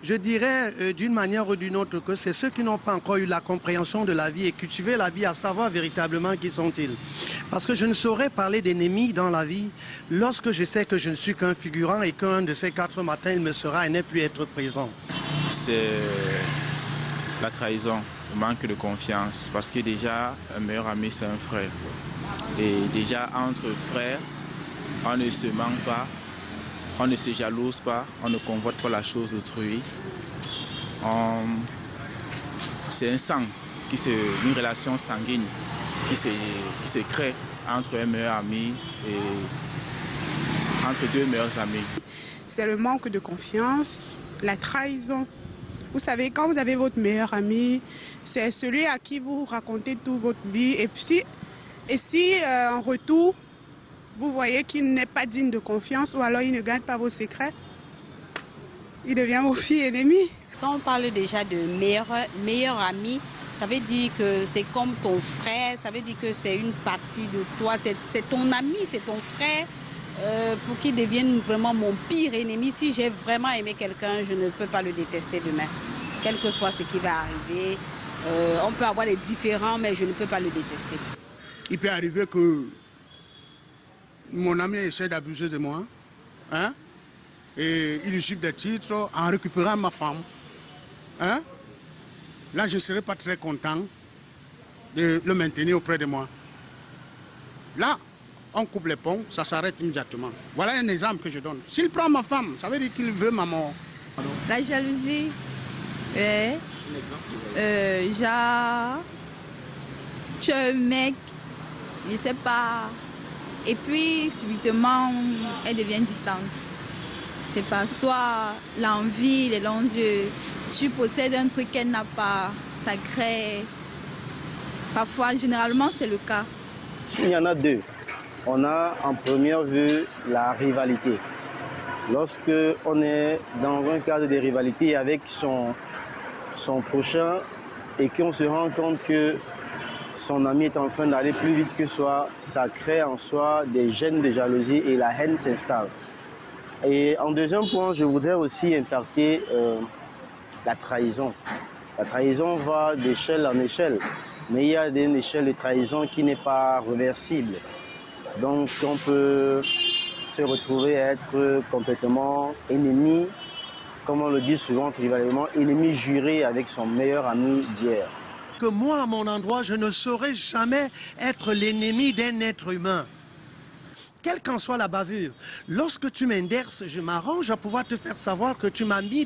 Je dirais d'une manière ou d'une autre que c'est ceux qui n'ont pas encore eu la compréhension de la vie et cultiver la vie à savoir véritablement qui sont-ils. Parce que je ne saurais parler d'ennemis dans la vie lorsque je sais que je ne suis qu'un figurant et qu'un de ces 4 matins il me sera et n'est plus être présent. C'est la trahison, le manque de confiance. Parce que déjà, un meilleur ami, c'est un frère. Et déjà, entre frères, on ne se ment pas. On ne se jalouse pas, on ne convoite pas la chose d'autrui. C'est un sang, une relation sanguine qui se crée entre un meilleur ami et entre 2 meilleurs amis. C'est le manque de confiance, la trahison. Vous savez, quand vous avez votre meilleur ami, c'est celui à qui vous racontez toute votre vie. Et si en retour, vous voyez qu'il n'est pas digne de confiance ou alors il ne garde pas vos secrets, il devient vos filles ennemies. Quand on parle déjà de meilleur ami, ça veut dire que c'est comme ton frère, ça veut dire que c'est une partie de toi, c'est ton ami, c'est ton frère, pour qu'il devienne vraiment mon pire ennemi. Si j'ai vraiment aimé quelqu'un, je ne peux pas le détester demain, quel que soit ce qui va arriver. On peut avoir des différends, mais je ne peux pas le détester. Il peut arriver que mon ami essaie d'abuser de moi, hein, et il usurpe des titres en récupérant ma femme. Hein. Là, je ne serais pas très content de le maintenir auprès de moi. Là, on coupe les ponts, ça s'arrête immédiatement. Voilà un exemple que je donne. S'il prend ma femme, ça veut dire qu'il veut ma mort. La jalousie, genre, tu es un mec, je ne sais pas. Et puis, subitement, elle devient distante. C'est pas soit l'envie, les longs yeux. Tu possèdes un truc qu'elle n'a pas. Ça crée. Parfois, généralement, c'est le cas. Il y en a 2. On a en première vue la rivalité. Lorsque on est dans un cadre de rivalité avec son prochain et qu'on se rend compte que son ami est en train d'aller plus vite que soi, ça crée en soi des gènes de jalousie et la haine s'installe. Et en deuxième point, je voudrais aussi impacter la trahison. La trahison va d'échelle en échelle, mais il y a une échelle de trahison qui n'est pas réversible. Donc on peut se retrouver à être complètement ennemi, comme on le dit souvent trivialement, ennemi juré avec son meilleur ami d'hier. Que moi, à mon endroit, je ne saurais jamais être l'ennemi d'un être humain. Quelle qu'en soit la bavure. Lorsque tu m'inderces, je m'arrange à pouvoir te faire savoir que tu m'as mis